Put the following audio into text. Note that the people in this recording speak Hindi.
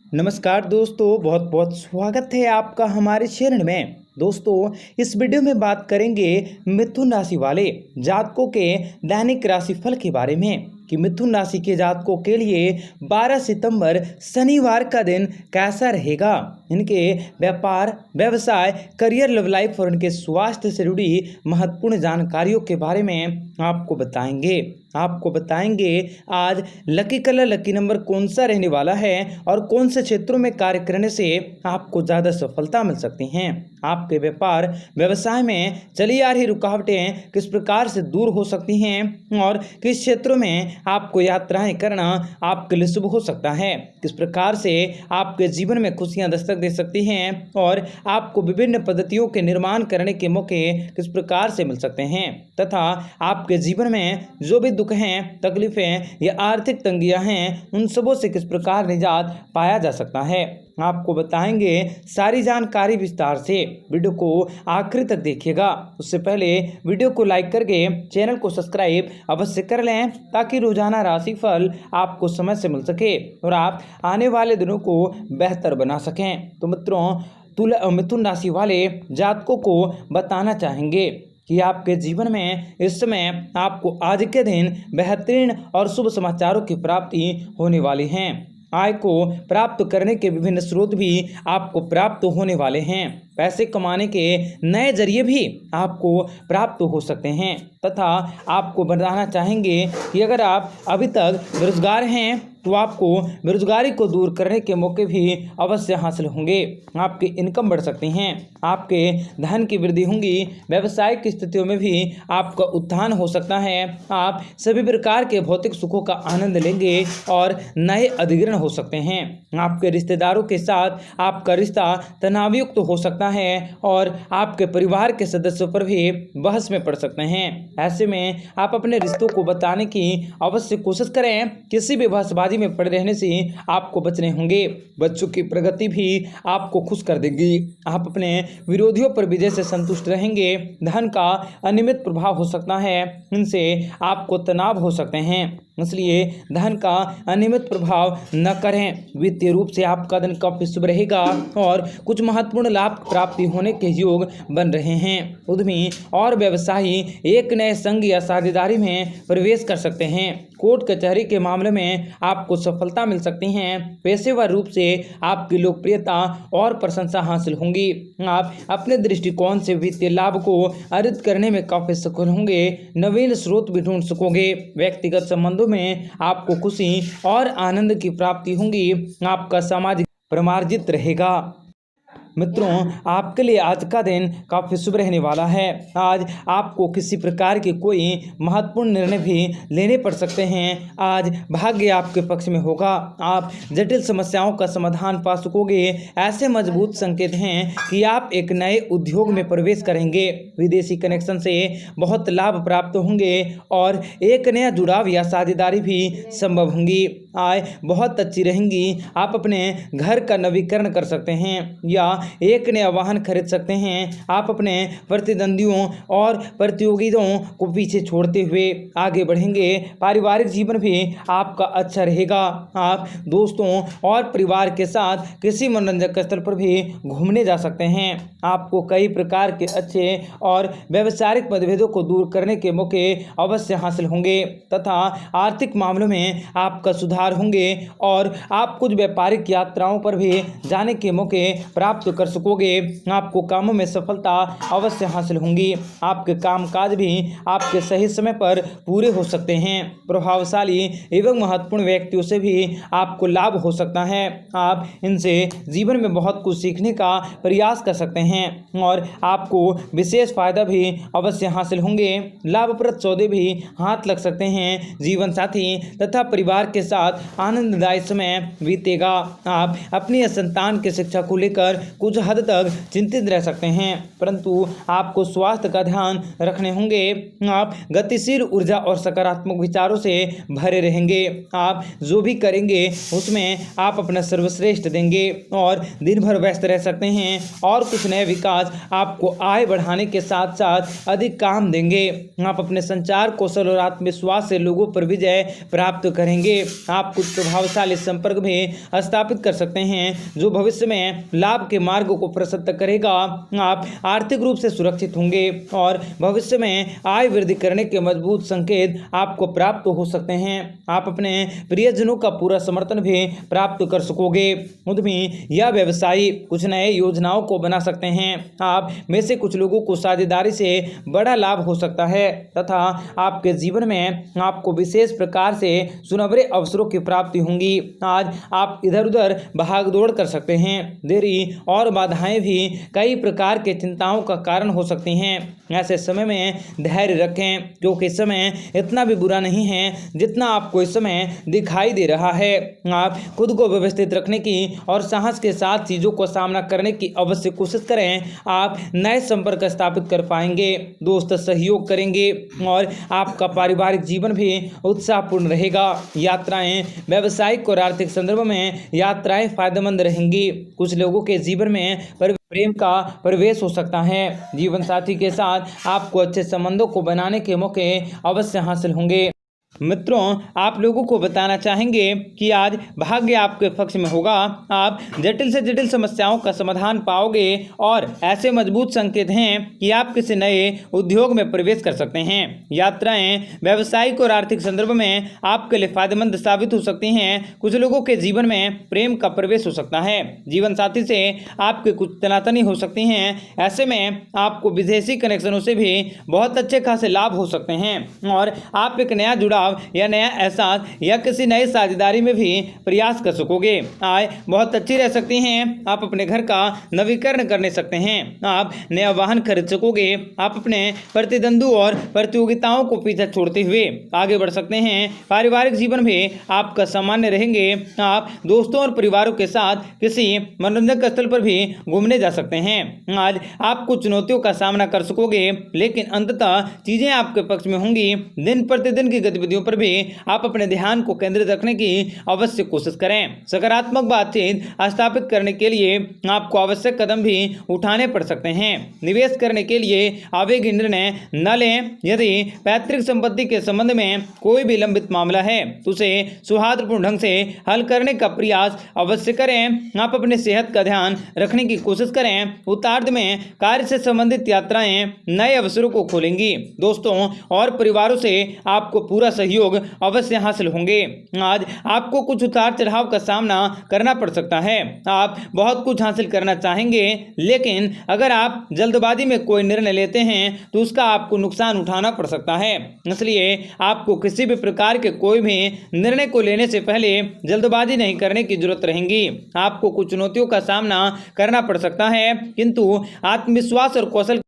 नमस्कार दोस्तों, बहुत बहुत स्वागत है आपका हमारे चैनल में। दोस्तों, इस वीडियो में बात करेंगे मिथुन राशि वाले जातकों के दैनिक राशिफल के बारे में कि मिथुन राशि के जातकों के लिए 12 सितंबर शनिवार का दिन कैसा रहेगा। इनके व्यापार, व्यवसाय, करियर, लव लाइफ और इनके स्वास्थ्य से जुड़ी महत्वपूर्ण जानकारियों के बारे में आपको बताएंगे आज लकी कलर, लकी नंबर कौन सा रहने वाला है और कौन से क्षेत्रों में कार्य करने से आपको ज़्यादा सफलता मिल सकती हैं। आपके व्यापार व्यवसाय में चली आ रही रुकावटें किस प्रकार से दूर हो सकती हैं और किस क्षेत्रों में आपको यात्राएं करना आपके लिए शुभ हो सकता है। किस प्रकार से आपके जीवन में खुशियां दस्तक दे सकती हैं और आपको विभिन्न पद्धतियों के निर्माण करने के मौके किस प्रकार से मिल सकते हैं तथा आपके जीवन में जो भी दुख हैं, तकलीफें या आर्थिक तंगियां हैं, उन सबों से किस प्रकार निजात पाया जा सकता है। आपको बताएंगे सारी जानकारी विस्तार से। वीडियो को आखिर तक देखिएगा। उससे पहले वीडियो को लाइक करके चैनल को सब्सक्राइब अवश्य कर लें ताकि रोजाना राशिफल आपको समय से मिल सके और आप आने वाले दिनों को बेहतर बना सकें। तो मित्रों, मिथुन राशि वाले जातकों को बताना चाहेंगे कि आपके जीवन में इस समय आपको आज के दिन बेहतरीन और शुभ समाचारों की प्राप्ति होने वाली हैं। आय को प्राप्त करने के विभिन्न स्रोत भी आपको प्राप्त होने वाले हैं। पैसे कमाने के नए जरिए भी आपको प्राप्त हो सकते हैं तथा आपको बताना चाहेंगे कि अगर आप अभी तक बेरोजगार हैं तो आपको बेरोजगारी को दूर करने के मौके भी अवश्य हासिल होंगे। आपकी इनकम बढ़ सकती हैं, आपके धन की वृद्धि होगी, व्यवसायिक स्थितियों में भी आपका उत्थान हो सकता है। आप सभी प्रकार के भौतिक सुखों का आनंद लेंगे और नए अधिग्रहण हो सकते हैं। आपके रिश्तेदारों के साथ आपका रिश्ता तनावयुक्त हो सकता है और आपके परिवार के सदस्यों पर भी बहस में पड़ सकते हैं। ऐसे में आप अपने रिश्तों को बताने की अवश्य कोशिश करें। किसी भी बहसबाजी में पड़े रहने से आपको बचने होंगे। बच्चों की प्रगति भी आपको खुश कर देगी। आप अपने विरोधियों पर विजय से संतुष्ट रहेंगे। धन का अनियमित प्रभाव हो सकता है, इनसे आपको तनाव हो सकते हैं, इसलिए धन का अनियमित प्रभाव न करें। वित्तीय रूप से आपका दिन काफी शुभ रहेगा और कुछ महत्वपूर्ण लाभ प्राप्ति होने के योग बन रहे हैं। उद्यमी और व्यवसायी एक नए संघ या साझेदारी में प्रवेश कर सकते हैं। कोर्ट कचहरी के मामले में आपको सफलता मिल सकती है। पेशेवर रूप से आपकी लोकप्रियता और प्रशंसा हासिल होंगी। आप अपने दृष्टिकोण से वित्तीय लाभ को अर्जित करने में काफी सफल होंगे। नवीन स्रोत भी ढूंढ सकोगे। व्यक्तिगत संबंधों में आपको खुशी और आनंद की प्राप्ति होगी। आपका सामाजिक प्रमार्जित रहेगा। मित्रों, आपके लिए आज का दिन काफ़ी शुभ रहने वाला है। आज आपको किसी प्रकार के कोई महत्वपूर्ण निर्णय भी लेने पड़ सकते हैं। आज भाग्य आपके पक्ष में होगा। आप जटिल समस्याओं का समाधान पा सकोगे। ऐसे मजबूत संकेत हैं कि आप एक नए उद्योग में प्रवेश करेंगे। विदेशी कनेक्शन से बहुत लाभ प्राप्त होंगे और एक नया जुड़ाव या साझेदारी भी संभव होंगी। आय बहुत अच्छी रहेंगी। आप अपने घर का नवीकरण कर सकते हैं या एक नया वाहन खरीद सकते हैं। आप अपने प्रतिद्वंदियों और प्रतियोगियों को पीछे छोड़ते हुए आगे बढ़ेंगे। पारिवारिक जीवन भी आपका अच्छा रहेगा। आप दोस्तों और परिवार के साथ किसी मनोरंजक स्थल पर भी घूमने जा सकते हैं। आपको कई प्रकार के अच्छे और व्यावसायिक मतभेदों को दूर करने के मौके अवश्य हासिल होंगे तथा आर्थिक मामलों में आपका सुधार होंगे और आप कुछ व्यापारिक यात्राओं पर भी जाने के मौके प्राप्त कर सकोगे। आपको कामों में सफलता अवश्य हासिल होंगी। आपके कामकाज भी आपके सही समय पर पूरे हो सकते हैं। प्रभावशाली एवं महत्वपूर्ण व्यक्तियों से भी आपको लाभ हो सकता है। आप इनसे जीवन में बहुत कुछ सीखने का प्रयास कर सकते हैं और आपको विशेष फायदा भी अवश्य हासिल होंगे। लाभप्रद सौदे भी हाथ लग सकते हैं। जीवन साथी तथा परिवार के साथ आनंददायी समय बीतेगा। आप अपनी संतान की शिक्षा को लेकर कुछ हद तक चिंतित रह सकते हैं, परंतु आपको स्वास्थ्य का ध्यान रखने होंगे। आप गतिशील ऊर्जा और सकारात्मक विचारों से भरे रहेंगे। आप जो भी करेंगे उसमें आप अपना सर्वश्रेष्ठ देंगे और दिन भर व्यस्त रह सकते हैं। और कुछ नए विकास आपको आय बढ़ाने के साथ साथ अधिक काम देंगे। आप अपने संचार कौशल और आत्मविश्वास से लोगों पर विजय प्राप्त करेंगे। आप कुछ प्रभावशाली संपर्क भी स्थापित कर सकते हैं जो भविष्य में लाभ के मार्ग को प्रशस्त करेगा। आप आर्थिक रूप से सुरक्षित होंगे और भविष्य में आय वृद्धि करने के मजबूत संकेत आपको प्राप्त हो सकते हैं। आप अपने प्रियजनों का पूरा समर्थन भी प्राप्त कर सकोगे। उद्यमी या व्यवसायी कुछ नए योजनाओं को बना सकते हैं। आप में से कुछ लोगों को साझेदारी से बड़ा लाभ हो सकता है तथा आपके जीवन में आपको विशेष प्रकार से सुनहरे अवसरों की प्राप्ति होंगी। आज आप इधर उधर भाग दौड़ कर सकते हैं। देरी और बाधाएं भी कई प्रकार के चिंताओं का कारण हो सकती हैं। ऐसे समय में धैर्य रखें क्योंकि समय इतना भी बुरा नहीं है जितना आपको इस समय दिखाई दे रहा है। आप खुद को व्यवस्थित रखने की और साहस के साथ चीज़ों को सामना करने की अवश्य कोशिश करें। आप नए संपर्क स्थापित कर पाएंगे, दोस्त सहयोग करेंगे और आपका पारिवारिक जीवन भी उत्साहपूर्ण रहेगा। यात्राएं व्यावसायिक और आर्थिक संदर्भ में यात्राएं फायदेमंद रहेंगी। कुछ लोगों के जीवन में प्रेम का प्रवेश हो सकता है। जीवन साथी के साथ आपको अच्छे संबंधों को बनाने के मौके अवश्य हासिल होंगे। मित्रों, आप लोगों को बताना चाहेंगे कि आज भाग्य आपके पक्ष में होगा। आप जटिल से जटिल समस्याओं का समाधान पाओगे और ऐसे मजबूत संकेत हैं कि आप किसी नए उद्योग में प्रवेश कर सकते हैं। यात्राएं व्यावसायिक और आर्थिक संदर्भ में आपके लिए फायदेमंद साबित हो सकती हैं। कुछ लोगों के जीवन में प्रेम का प्रवेश हो सकता है। जीवन साथी से आपके कुछ तनातनी हो सकती हैं। ऐसे में आपको विदेशी कनेक्शनों से भी बहुत अच्छे खासे लाभ हो सकते हैं और आप एक नया जुड़ाव या नया एहसास या किसी नई साझेदारी में भी प्रयास कर सकोगे। आय बहुत अच्छी रह सकती हैं। आप अपने घर का नवीकरण करने सकते हैं। आप नया वाहन खरीद सकोगे। आप अपने प्रतिद्वंद्वी और प्रतियोगिताओं को पीछे छोड़ते हुए आगे बढ़ सकते हैं। पारिवारिक जीवन भी आपका सामान्य रहेंगे। आप दोस्तों और परिवारों के साथ किसी मनोरंजक स्थल पर भी घूमने जा सकते हैं। आज आप कुछ चुनौतियों का सामना कर सकोगे लेकिन अंततः चीजें आपके पक्ष में होंगी। दिन प्रतिदिन की गतिविधियों पर भी आप अपने ध्यान को केंद्रित रखने की अवश्य कोशिश करें। सकारात्मक बातचीत स्थापित करने के लिए आपको आवश्यक कदम भी उठाने पड़ सकते हैं। निवेश करने के लिए आवेगी निर्णय न लें। यदि पैतृक संपत्ति के संबंध में कोई भी लंबित मामला है तो उसे सौहार्दपूर्ण ढंग से हल करने का प्रयास अवश्य करें। आप अपने सेहत का ध्यान रखने की कोशिश करें। उत्तरार्ध में कार्य से संबंधित यात्राएं नए अवसरों को खोलेंगी। दोस्तों और परिवारों से आपको पूरा सहयोग अवश्य हासिल होंगे। आज आपको कुछ उतार चढ़ाव का सामना करना पड़ सकता है। आप बहुत कुछ हासिल करना चाहेंगे लेकिन अगर आप जल्दबाजी में कोई निर्णय लेते हैं तो उसका आपको नुकसान उठाना पड़ सकता है। इसलिए आपको किसी भी प्रकार के कोई भी निर्णय को लेने से पहले जल्दबाजी नहीं करने की जरूरत रहेगी। आपको कुछ चुनौतियों का सामना करना पड़ सकता है किंतु आत्मविश्वास और कौशल